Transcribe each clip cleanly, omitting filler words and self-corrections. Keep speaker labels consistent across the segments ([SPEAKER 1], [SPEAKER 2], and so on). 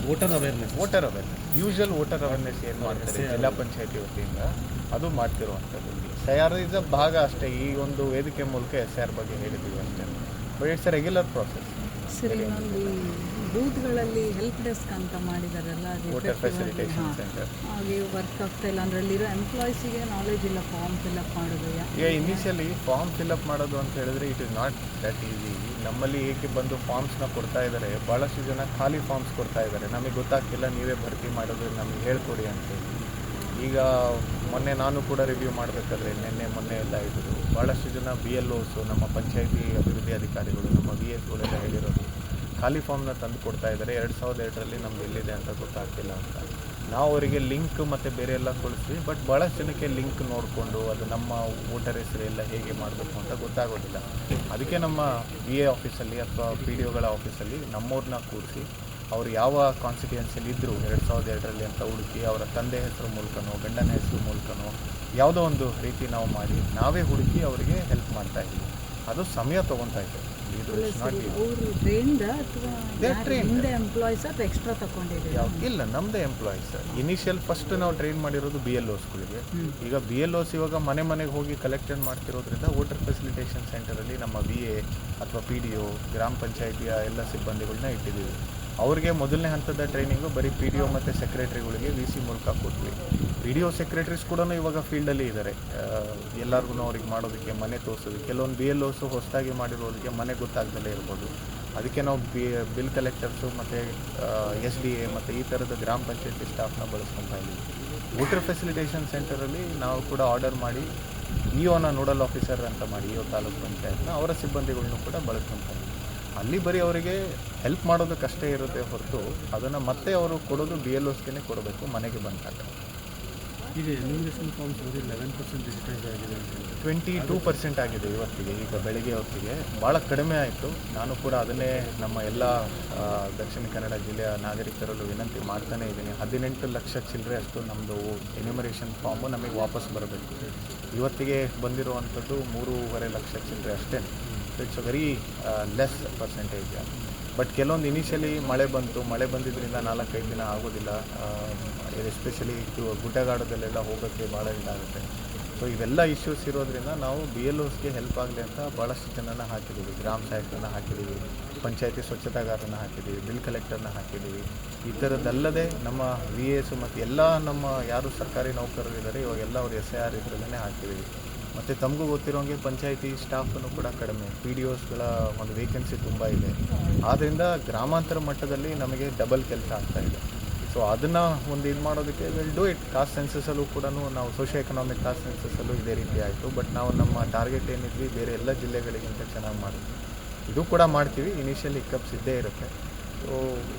[SPEAKER 1] Voter awareness usual voter awareness ಏನು ಮಾಡ್ತಾರೆ ಜಿಲ್ಲಾ ಪಂಚಾಯತಿ ವತಿಯಿಂದ ಅದು ಮಾಡ್ತಿರುವಂಥದ್ದು. SIR ಇಸ್ ಅ ಭಾಗ ಅಷ್ಟೇ. ಈ ಒಂದು ವೇದಿಕೆ ಮೂಲಕ SIR ಬಗ್ಗೆ ಹೇಳಿದ್ದೀವಿ ಅಷ್ಟೇ. But it's a regular process.
[SPEAKER 2] ಸರಿ, ಇನ್ನೊಂದು ಬೂತ್ಗಳಲ್ಲಿ ಹೆಲ್ಪ್ ಡೆಸ್ಕ್ ಅಂತ ಮಾಡಿದಾರಲ್ಲ,
[SPEAKER 1] ವೋಟರ್ ಫೆಸಿಲಿಟೇಷನ್ ಸೆಂಟರ್
[SPEAKER 2] ಹಾಗೆ ವರ್ಕ್ ಆಗ್ತಾ ಇಲ್ಲ ಅಂದರೆ ಅಲ್ಲಿರೋ ಎಂಪ್ಲಾಯೀಸಿಗೆ ನಾಲೆಜ್ ಇಲ್ಲ ಫಾರ್ಮ್ ಫಿಲ್ಅಪ್ ಮಾಡೋದು.
[SPEAKER 1] ಈಗ ಇನಿಷಿಯಲಿ ಫಾರ್ಮ್ ಫಿಲ್ಅಪ್ ಮಾಡೋದು ಅಂತ ಹೇಳಿದ್ರೆ it is not that easy. ನಮ್ಮಲ್ಲಿ ಏಕೆ ಬಂದು ಫಾರ್ಮ್ಸ್ನ ಕೊಡ್ತಾ ಇದ್ದಾರೆ, ಭಾಳಷ್ಟು ಜನ ಖಾಲಿ ಫಾರ್ಮ್ಸ್ ಕೊಡ್ತಾ ಇದ್ದಾರೆ. ನಮಗೆ ಗೊತ್ತಾಗ್ತಿಲ್ಲ, ನೀವೇ ಭರ್ತಿ ಮಾಡೋದು ನಮಗೆ ಹೇಳ್ಕೊಡಿ ಅಂತೇಳಿ. ಈಗ ಮೊನ್ನೆ ನಾನು ಕೂಡ ರಿವ್ಯೂ ಮಾಡಬೇಕಾದ್ರೆ ಮೊನ್ನೆ ಎಲ್ಲ ಇದ್ದರು. ಭಾಳಷ್ಟು ಜನ BLOs, ನಮ್ಮ ಪಂಚಾಯತಿ ಅಭಿವೃದ್ಧಿ ಅಧಿಕಾರಿಗಳು, ನಮ್ಮ VSಗಳೆಲ್ಲ ಹೇಳಿರೋದು ಖಾಲಿ ಫಾರ್ಮ್ನ ತಂದು ಕೊಡ್ತಾ ಇದ್ದಾರೆ. 2002ರಲ್ಲಿ ನಮ್ದು ಎಲ್ಲಿದೆ ಅಂತ ಗೊತ್ತಾಗ್ತಿಲ್ಲ ಅಂತ. ನಾವು ಅವರಿಗೆ ಲಿಂಕ್ ಮತ್ತು ಬೇರೆ ಎಲ್ಲ ಕೊಡಿಸ್ವಿ. ಬಟ್ ಭಾಳಷ್ಟು ಜನಕ್ಕೆ ಲಿಂಕ್ ನೋಡಿಕೊಂಡು ಅದು ನಮ್ಮ ವೋಟರ್ ಹೆಸರು ಎಲ್ಲ ಹೇಗೆ ಮಾಡಬೇಕು ಅಂತ ಗೊತ್ತಾಗೋದಿಲ್ಲ. ಅದಕ್ಕೆ ನಮ್ಮ VA ಆಫೀಸಲ್ಲಿ ಅಥವಾ PDOಗಳ ಆಫೀಸಲ್ಲಿ ನಮ್ಮವ್ರನ್ನ ಕೂರಿಸಿ ಅವರು ಯಾವ ಕಾನ್ಸ್ಟಿಟ್ಯೂನ್ಸಿಯಲ್ಲಿ ಇದ್ದರು 2002ರಲ್ಲಿ ಅಂತ ಹುಡುಕಿ ಅವರ ತಂದೆ ಹೆಸರು ಮೂಲಕನೋ ಗಂಡನ ಹೆಸರು ಮೂಲಕನೋ ಯಾವುದೋ ಒಂದು ರೀತಿ ನಾವು ಮಾಡಿ ನಾವೇ ಹುಡುಕಿ ಅವರಿಗೆ ಹೆಲ್ಪ್ ಮಾಡ್ತಾ ಇದ್ದೀವಿ. ಅದು ಸಮಯ ತೊಗೊತಾ ಇದೆ. ಇಲ್ಲ, ನಮ್ಮದೇ ಎಂಪ್ಲಾಯೀಸ್. ಇನಿಷಿಯಲ್ ಫಸ್ಟ್ ನಾವು ಟ್ರೈನ್ ಮಾಡಿರೋದು BLOಸ್ಗಳಿಗೆ. ಈಗ BLOs ಇವಾಗ ಮನೆಗೆ ಹೋಗಿ ಕಲೆಕ್ಷನ್ ಮಾಡ್ತಿರೋದ್ರಿಂದ ವೋಟರ್ ಫೆಸಿಲಿಟೇಷನ್ ಸೆಂಟರಲ್ಲಿ ನಮ್ಮ VA ಅಥವಾ PDO ಗ್ರಾಮ ಪಂಚಾಯಿತಿಯ ಎಲ್ಲ ಸಿಬ್ಬಂದಿಗಳನ್ನ ಇಟ್ಟಿದ್ದೀವಿ. ಅವ್ರಿಗೆ ಮೊದಲನೇ ಹಂತದ ಟ್ರೈನಿಂಗು ಬರೀ PDO ಮತ್ತು ಸೆಕ್ರೆಟರಿಗಳಿಗೆ VC ಮೂಲಕ ಕೊಟ್ವಿ. PDO ಸೆಕ್ರೆಟರೀಸ್ ಕೂಡ ಇವಾಗ ಫೀಲ್ಡಲ್ಲಿ ಇದ್ದಾರೆ. ಎಲ್ಲರಿಗೂ ಅವ್ರಿಗೆ ಮಾಡೋದಕ್ಕೆ ಮನೆ ತೋರಿಸೋದಕ್ಕೆ. ಕೆಲವೊಂದು BLOs ಹೊಸದಾಗಿ ಮಾಡಿರೋರಿಗೆ ಮನೆ ಗೊತ್ತಾಗ್ದಲೇ ಇರ್ಬೋದು. ಅದಕ್ಕೆ ನಾವು ಬಿಲ್ ಕಲೆಕ್ಟರ್ಸು ಮತ್ತು SDA ಮತ್ತು ಈ ಥರದ ಗ್ರಾಮ ಪಂಚಾಯತಿ ಸ್ಟಾಫ್ನ ಬಳಸ್ಕೊತಾ ಇದ್ದೀವಿ. ವೋಟರ್ ಫೆಸಿಲಿಟೇಷನ್ ಸೆಂಟರಲ್ಲಿ ನಾವು ಕೂಡ ಆರ್ಡರ್ ಮಾಡಿ EOನ ನೋಡಲ್ ಆಫೀಸರ್ ಅಂತ ಮಾಡಿ EO ತಾಲೂಕು ಪಂಚಾಯತ್ನ ಅವರ ಸಿಬ್ಬಂದಿಗಳನ್ನೂ ಕೂಡ ಬಳಸ್ಕೊತಾ ಇದ್ದೀವಿ. ಅಲ್ಲಿ ಬರೀ ಅವರಿಗೆ ಹೆಲ್ಪ್ ಮಾಡೋದಕ್ಕಷ್ಟೇ ಇರುತ್ತೆ ಹೊರತು ಅದನ್ನು ಮತ್ತೆ ಅವರು ಕೊಡೋದು BLOಸ್ಗೆ ಕೊಡಬೇಕು ಮನೆಗೆ ಬಂದಾಗ.
[SPEAKER 3] ಈಗ ಎನ್ಯುಮರೇಷನ್ ಫಾರ್ಮ್ಸ್ 11% ಡಿಜಿಟೈಸ್ ಆಗಿದೆ,
[SPEAKER 1] 22% ಆಗಿದೆ ಇವತ್ತಿಗೆ. ಈಗ ಬೆಳಗ್ಗೆ ಹೊತ್ತಿಗೆ ಭಾಳ ಕಡಿಮೆ ಆಯಿತು. ನಾನು ಕೂಡ ಅದನ್ನೇ ನಮ್ಮ ಎಲ್ಲ ದಕ್ಷಿಣ ಕನ್ನಡ ಜಿಲ್ಲೆಯ ನಾಗರಿಕರಲ್ಲೂ ವಿನಂತಿ ಮಾಡ್ತಾನೇ ಇದ್ದೀನಿ. 18 ಲಕ್ಷ ಚಿಲ್ಲರೆ ಅಷ್ಟು ನಮ್ಮದು ಎನ್ಯುಮರೇಷನ್ ಫಾರ್ಮು ನಮಗೆ ವಾಪಸ್ ಬರಬೇಕು. ಇವತ್ತಿಗೆ ಬಂದಿರುವಂಥದ್ದು 3.5 ಲಕ್ಷ ಚಿಲ್ಲರೆ ಅಷ್ಟೇ. It's a very less percentage. But ಕೆಲವೊಂದು ಇನಿಷಿಯಲಿ ಮಳೆ ಬಂದಿದ್ದರಿಂದ 4-5 ದಿನ ಆಗೋದಿಲ್ಲ. ಎಸ್ಪೆಷಲಿ ಗುಡ್ಡಗಾಡದಲ್ಲೆಲ್ಲ ಹೋಗೋಕ್ಕೆ ಭಾಳ ಇದಾಗುತ್ತೆ. ಸೊ ಇವೆಲ್ಲ ಇಶ್ಯೂಸ್ ಇರೋದ್ರಿಂದ ನಾವು BLOಸ್ಗೆ ಹೆಲ್ಪ್ ಆಗಲಿ ಅಂತ ಭಾಳಷ್ಟು ಜನನ ಹಾಕಿದ್ದೀವಿ. ಗ್ರಾಮ ಸಹಾಯಕರನ್ನ ಹಾಕಿದ್ದೀವಿ, ಪಂಚಾಯತಿ ಸ್ವಚ್ಛತಾಗಾರನ ಹಾಕಿದ್ದೀವಿ, ಬಿಲ್ ಕಲೆಕ್ಟರ್ನ ಹಾಕಿದ್ದೀವಿ. ಈ ಥರದ್ದಲ್ಲದೆ ನಮ್ಮ VAs ಮತ್ತು ಎಲ್ಲ ನಮ್ಮ ಯಾರು ಸರ್ಕಾರಿ ನೌಕರರಿದ್ದಾರೆ ಇವಾಗೆಲ್ಲ ಅವ್ರು SIR ಇದರಲ್ಲೇ ಹಾಕಿದ್ದೀವಿ. ಮತ್ತು ತಮಗೂ ಗೊತ್ತಿರೋಂಗೆ ಪಂಚಾಯತಿ ಸ್ಟಾಫನ್ನು ಕೂಡ ಕಡಿಮೆ, PDOಸ್ಗಳ ಒಂದು ವೇಕೆನ್ಸಿ ತುಂಬ ಇದೆ. ಆದ್ದರಿಂದ ಗ್ರಾಮಾಂತರ ಮಟ್ಟದಲ್ಲಿ ನಮಗೆ ಡಬಲ್ ಕೆಲಸ ಆಗ್ತಾಯಿದೆ. ಸೊ ಅದನ್ನು ಒಂದು ಇದು ಮಾಡೋದಕ್ಕೆ ವಿಲ್ ಡೂ ಇಟ್. ಕಾಸ್ಟ್ ಸೆನ್ಸಸಲ್ಲೂ ಕೂಡ ನಾವು ಸೋಷಿಯೋ ಎಕನಾಮಿಕ್ ಕಾಸ್ಟ್ ಸೆನ್ಸಸಲ್ಲೂ ಇದೇ ರೀತಿ ಆಯಿತು. ಬಟ್ ನಾವು ನಮ್ಮ ಟಾರ್ಗೆಟ್ ಏನಿದ್ವಿ ಬೇರೆ ಎಲ್ಲ ಜಿಲ್ಲೆಗಳಿಗಿಂತ ಚೆನ್ನಾಗಿ ಮಾಡಿದ್ವಿ. ಇದು ಕೂಡ ಮಾಡ್ತೀವಿ. ಇನಿಷಿಯಲ್ ಹಿಕ್ಕಪ್ಸ್ ಇದ್ದೇ ಇರುತ್ತೆ. So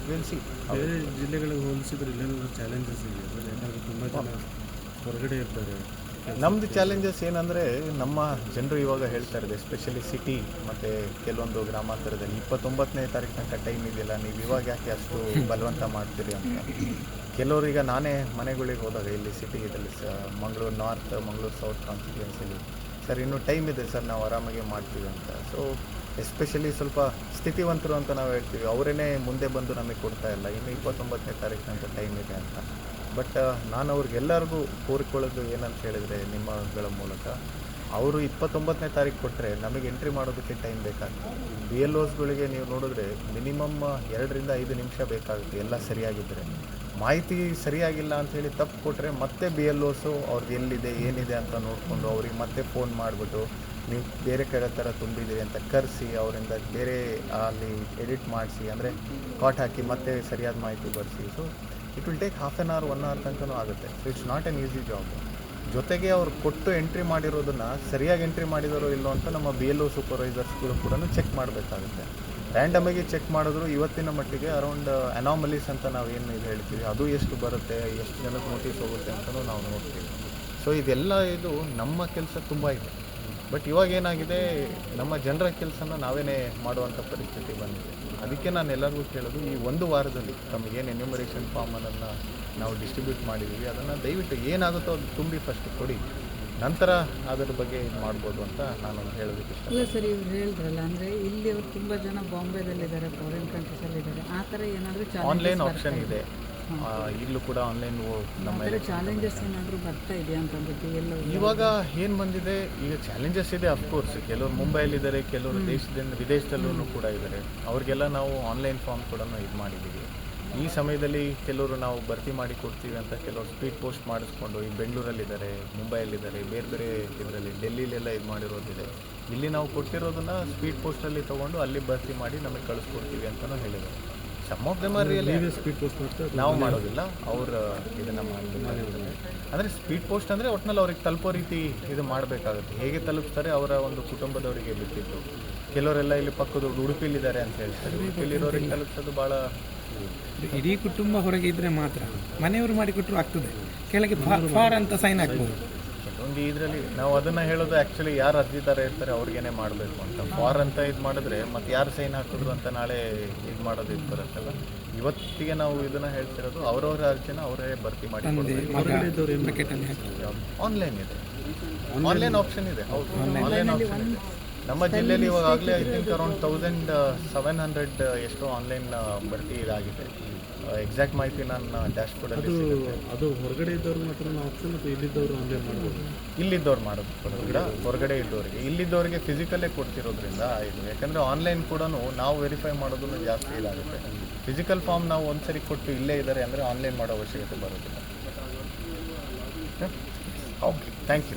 [SPEAKER 1] will see.
[SPEAKER 3] ಬೇರೆ ಜಿಲ್ಲೆಗಳಿಗೆ ಹೋಲಿಸಿದ್ರೆ ಇಲ್ಲೇನಾದರೂ ಚಾಲೆಂಜಸ್ ಇದೆ? ಯಾಕಂದರೆ ತುಂಬ ಜನ ಹೊರಗಡೆ ಇರ್ತಾರೆ.
[SPEAKER 1] ನಮ್ಮದು ಚಾಲೆಂಜಸ್ ಏನಂದರೆ ನಮ್ಮ ಜನರು ಇವಾಗ ಹೇಳ್ತಾ ಇರೋದು ಎಸ್ಪೆಷಲಿ ಸಿಟಿ ಮತ್ತು ಕೆಲವೊಂದು ಗ್ರಾಮಾಂತರದಲ್ಲಿ 29ನೇ ತಾರೀಕು ತನಕ ಟೈಮ್ ಇದೆಯಲ್ಲ, ನೀವು ಇವಾಗ ಯಾಕೆ ಅಷ್ಟು ಬಲವಂತ ಮಾಡ್ತೀರಿ ಅಂತ. ಕೆಲವರೀಗ ನಾನೇ ಮನೆಗಳಿಗೆ ಹೋದಾಗ ಇಲ್ಲಿ ಸಿಟಿ ಇದರಲ್ಲಿ ಮಂಗಳೂರು ನಾರ್ತ್, ಮಂಗಳೂರು ಸೌತ್ ಕಾನ್ಸ್ಟಿಟ್ಯೂನ್ಸಿಲಿ ಸರ್ ಇನ್ನೂ ಟೈಮ್ ಇದೆ ಸರ್, ನಾವು ಆರಾಮಾಗಿ ಮಾಡ್ತೀವಿ ಅಂತ. ಸೊ ಎಸ್ಪೆಷಲಿ ಸ್ವಲ್ಪ ಸ್ಥಿತಿವಂತರು ಅಂತ ನಾವು ಹೇಳ್ತೀವಿ, ಅವರೇ ಮುಂದೆ ಬಂದು ನಮಗೆ ಕೊಡ್ತಾ ಇಲ್ಲ, ಇನ್ನು 29ನೇ ತಾರೀಕು ತನಕ ಟೈಮ್ ಇದೆ ಅಂತ. ಬಟ್ ನಾನು ಅವ್ರಿಗೆಲ್ಲರಿಗೂ ಕೋರಿಕೊಳ್ಳೋದು ಏನಂತ ಹೇಳಿದರೆ ನಿಮ್ಮಗಳ ಮೂಲಕ, ಅವರು 29ನೇ ತಾರೀಕು ಕೊಟ್ಟರೆ ನಮಗೆ ಎಂಟ್ರಿ ಮಾಡೋದಕ್ಕೆ ಟೈಮ್ ಬೇಕಾಗುತ್ತೆ. BLOಸ್ಗಳಿಗೆ ನೀವು ನೋಡಿದ್ರೆ ಮಿನಿಮಮ್ 2ರಿಂದ 5 ನಿಮಿಷ ಬೇಕಾಗುತ್ತೆ ಎಲ್ಲ ಸರಿಯಾಗಿದ್ದರೆ. ಮಾಹಿತಿ ಸರಿಯಾಗಿಲ್ಲ ಅಂಥೇಳಿ ತಪ್ಪು ಕೊಟ್ಟರೆ ಮತ್ತೆ BLOಸು ಅವ್ರಿಗೆ ಎಲ್ಲಿದೆ ಏನಿದೆ ಅಂತ ನೋಡಿಕೊಂಡು ಅವ್ರಿಗೆ ಮತ್ತೆ ಫೋನ್ ಮಾಡಿಬಿಟ್ಟು ನೀವು ಬೇರೆ ಕಡೆ ಥರ ತುಂಬಿದ್ದೀರಿ ಅಂತ ಕರೆಸಿ ಅವರಿಂದ ಬೇರೆ ಅಲ್ಲಿ ಎಡಿಟ್ ಮಾಡಿಸಿ, ಅಂದರೆ ಕಾಟ್ ಹಾಕಿ ಮತ್ತೆ ಸರಿಯಾದ ಮಾಹಿತಿ ಬರೆಸಿ. So it will take half an hour 1 hour ತನಕನೂ ಆಗುತ್ತೆ. So it's not an easy job. ಜೊತೆಗೆ ಅವ್ರು ಕೊಟ್ಟು ಎಂಟ್ರಿ ಮಾಡಿರೋದನ್ನು ಸರಿಯಾಗಿ ಎಂಟ್ರಿ ಮಾಡಿದಾರೋ ಇಲ್ಲೋ ಅಂತ ನಮ್ಮ BLO ಸೂಪರ್ವೈಸರ್ಸ್ಗಳು ಕೂಡ ಚೆಕ್ ಮಾಡಬೇಕಾಗುತ್ತೆ. ರ್ಯಾಂಡಮಾಗಿ ಚೆಕ್ ಮಾಡಿದ್ರು ಇವತ್ತಿನ ಮಟ್ಟಿಗೆ ಅರೌಂಡ್ ಅನಾಮಲೀಸ್ ಅಂತ ನಾವು ಏನು ಇದು ಹೇಳ್ತೀವಿ ಅದು ಎಷ್ಟು ಬರುತ್ತೆ, ಎಷ್ಟು ಜನಕ್ಕೆ ನೋಟಿಸ್ ಹೋಗುತ್ತೆ ಅಂತಲೂ ನಾವು ನೋಡ್ತೀವಿ. ಸೊ ಇದೆಲ್ಲ ಇದು ನಮ್ಮ ಕೆಲಸ ತುಂಬ ಇದೆ. ಬಟ್ ಇವಾಗ ಏನಾಗಿದೆ, ನಮ್ಮ ಜನರ ಕೆಲಸನ ನಾವೇ ಮಾಡುವಂಥ ಪರಿಸ್ಥಿತಿ ಬಂದಿದೆ. ಅದಕ್ಕೆ ನಾನು ಎಲ್ಲರಿಗೂ ಕೇಳೋದು, ಈ 1 ವಾರದಲ್ಲಿ ತಮಗೇನು ಎನ್ಯುಮರೇಷನ್ ಫಾರ್ಮನ್ನು ನಾವು ಡಿಸ್ಟ್ರಿಬ್ಯೂಟ್ ಮಾಡಿದ್ದೀವಿ ಅದನ್ನು ದಯವಿಟ್ಟು ಏನಾಗುತ್ತೋ ಅದು ತುಂಬಿ ಫಸ್ಟ್ ಕೊಡಿ. ನಂತರ ಅದರ ಬಗ್ಗೆ ಇದು ಮಾಡ್ಬೋದು ಅಂತ ನಾನು ಹೇಳೋದಕ್ಕೆ ಇಷ್ಟ.
[SPEAKER 2] ಇಲ್ಲ ಸರ್, ಇವ್ರು ಹೇಳಿದ್ರಲ್ಲ, ಅಂದರೆ ಇಲ್ಲಿ ಅವ್ರು ತುಂಬ ಜನ ಬಾಂಬೆದಲ್ಲಿದ್ದಾರೆ, ಫಾರಿನ್ ಕಂಟ್ರೀಸಲ್ಲಿದ್ದಾರೆ, ಆ ಥರ ಏನಾದರೂ
[SPEAKER 1] ಆನ್ಲೈನ್ ಆಪ್ಷನ್ ಇದೆ, ಈಗಲೂ ಕೂಡ ಆನ್ಲೈನ್ ನಮ್ಮ
[SPEAKER 2] ಚಾಲೆಂಜಸ್ ಏನಾದರೂ ಬರ್ತಾ ಇದೆಯಾ ಅಂತಂದ್ಬಿಟ್ಟು ಎಲ್ಲ
[SPEAKER 1] ಇವಾಗ ಏನು ಬಂದಿದೆ, ಈಗ ಚಾಲೆಂಜಸ್ ಇದೆ ಅಫ್ಕೋರ್ಸ್. ಕೆಲವರು ಮುಂಬೈಲಿದ್ದಾರೆ, ಕೆಲವರು ವಿದೇಶದಲ್ಲೂ ಕೂಡ ಇದ್ದಾರೆ. ಅವ್ರಿಗೆಲ್ಲ ನಾವು ಆನ್ಲೈನ್ ಫಾರ್ಮ್ ಕೂಡ ಇದು ಮಾಡಿದ್ದೀವಿ. ಈ ಸಮಯದಲ್ಲಿ ಕೆಲವರು ನಾವು ಭರ್ತಿ ಮಾಡಿ ಕೊಡ್ತೀವಿ ಅಂತ ಕೆಲವರು ಸ್ಪೀಡ್ ಪೋಸ್ಟ್ ಮಾಡಿಸ್ಕೊಂಡು ಈ ಬೆಂಗಳೂರಲ್ಲಿದ್ದಾರೆ, ಮುಂಬೈಯಲ್ಲಿದ್ದಾರೆ, ಬೇರೆ ಬೇರೆ ಇದರಲ್ಲಿ ಡೆಲ್ಲಿಲೆಲ್ಲ ಇದು ಮಾಡಿರೋದಿದೆ. ಇಲ್ಲಿ ನಾವು ಕೊಟ್ಟಿರೋದನ್ನ ಸ್ಪೀಡ್ ಪೋಸ್ಟಲ್ಲಿ ತೊಗೊಂಡು ಅಲ್ಲಿ ಭರ್ತಿ ಮಾಡಿ ನಮಗೆ ಕಳಿಸ್ಕೊಡ್ತೀವಿ ಅಂತಲೂ ಹೇಳಿದ್ದಾರೆ. Some of them are really
[SPEAKER 3] speed post ಮಾಡ್ತಾರೆ,
[SPEAKER 1] ನಾವು ಮಾಡೋದಿಲ್ಲ, ಅವ್ರು ಇದನ್ನು ಮಾಡ್ತಾರೆ. ಅಂದರೆ ಸ್ಪೀಡ್ ಪೋಸ್ಟ್ ಅಂದರೆ ಒಟ್ಟಿನಲ್ಲಿ ಅವ್ರಿಗೆ ತಲುಪೋ ರೀತಿ ಇದು ಮಾಡಬೇಕಾಗುತ್ತೆ. ಹೇಗೆ ತಲುಪಿಸ್ತಾರೆ ಅವರ ಒಂದು ಕುಟುಂಬದವರಿಗೆ ಬಿಟ್ಟಿದ್ದು. ಕೆಲವರೆಲ್ಲ ಇಲ್ಲಿ ಪಕ್ಕದ ಉಡುಪಿಲಿದ್ದಾರೆ ಅಂತ ಹೇಳ್ತಾರೆ, ಉಡುಪಿಲಿರೋರಿಗೆ ತಲುಪಿಸೋದು ಭಾಳ
[SPEAKER 4] ಇಡೀ ಕುಟುಂಬ ಹೊರಗೆ ಇದ್ರೆ ಮಾತ್ರ, ಮನೆಯವರು ಮಾಡಿಕೊಟ್ರು ಆಗ್ತದೆ, ಕೆಳಗೆ ಫಾರ್ ಅಂತ ಸೈನ್ ಹಾಕ್ಬೋದು.
[SPEAKER 1] ಕೆಲವೊಂದು ಇದರಲ್ಲಿ ನಾವು ಅದನ್ನು ಹೇಳೋದು ಆ್ಯಕ್ಚುಲಿ ಯಾರು ಅರ್ಜಿದಾರ ಇರ್ತಾರೆ ಅವ್ರಿಗೇನೆ ಮಾಡಬೇಕು ಅಂತ. ಫಾರ್ ಅಂತ ಇದು ಮಾಡಿದ್ರೆ ಮತ್ತು ಯಾರು ಸೈನ್ ಹಾಕಿದ್ರು ಅಂತ ನಾಳೆ ಇದು ಮಾಡೋದು ಇದು ಬರುತ್ತಲ್ಲ. ಇವತ್ತಿಗೆ ನಾವು ಇದನ್ನು ಹೇಳ್ತಿರೋದು ಅವರವರ ಅರ್ಜಿನ ಅವರೇ ಭರ್ತಿ ಮಾಡಿ ಆನ್ಲೈನ್ ಇದೆ, ಆನ್ಲೈನ್ ಆಪ್ಷನ್ ಇದೆ. ಹೌದು, ಆನ್ಲೈನ್ ಆಪ್ಷನ್ ಇದೆ. ನಮ್ಮ ಜಿಲ್ಲೆಯಲ್ಲಿ ಇವಾಗಲೇ ಐ ಥಿಂಕ್ ಅರೌಂಡ್ 1700 ಎಷ್ಟೋ ಆನ್ಲೈನ್ ಭರ್ತಿ ಇದಾಗಿದೆ. ಎಕ್ಸಾಕ್ಟ್ ಮಾಹಿತಿ ನನ್ನ ಡ್ಯಾಶ್ಬೋರ್ಡಲ್ಲಿ ಸಿಗುತ್ತೆ.
[SPEAKER 3] ಅದು ಹೊರಗಡೆ ಇದ್ದವ್ರು ಮಾತ್ರ ಆಪ್ಷನ್, ಅಥವಾ ಇಲ್ಲಿದ್ದವರು ಆನ್ಲೈನ್ ಮಾಡ್ಬೋದು?
[SPEAKER 1] ಇಲ್ಲಿದ್ದವ್ರು ಮಾಡೋದು ಕೂಡ, ಹೊರಗಡೆ ಇದ್ದವರಿಗೆ. ಇಲ್ಲಿದ್ದವರಿಗೆ ಫಿಸಿಕಲ್ಲೇ ಕೊಡ್ತಿರೋದ್ರಿಂದ ಇದು. ಯಾಕಂದರೆ ಆನ್ಲೈನ್ ಕೂಡ ನಾವು ವೆರಿಫೈ ಮಾಡೋದನ್ನು ಜಾಸ್ತಿ ಇದಾಗುತ್ತೆ. ಫಿಸಿಕಲ್ ಫಾರ್ಮ್ ನಾವು ಒಂದ್ಸರಿ ಕೊಟ್ಟು ಇಲ್ಲೇ ಇದ್ದಾರೆ ಅಂದರೆ ಆನ್ಲೈನ್ ಮಾಡೋ ಅವಶ್ಯಕತೆ ಬರೋದಿಲ್ಲ. Okay, thank you.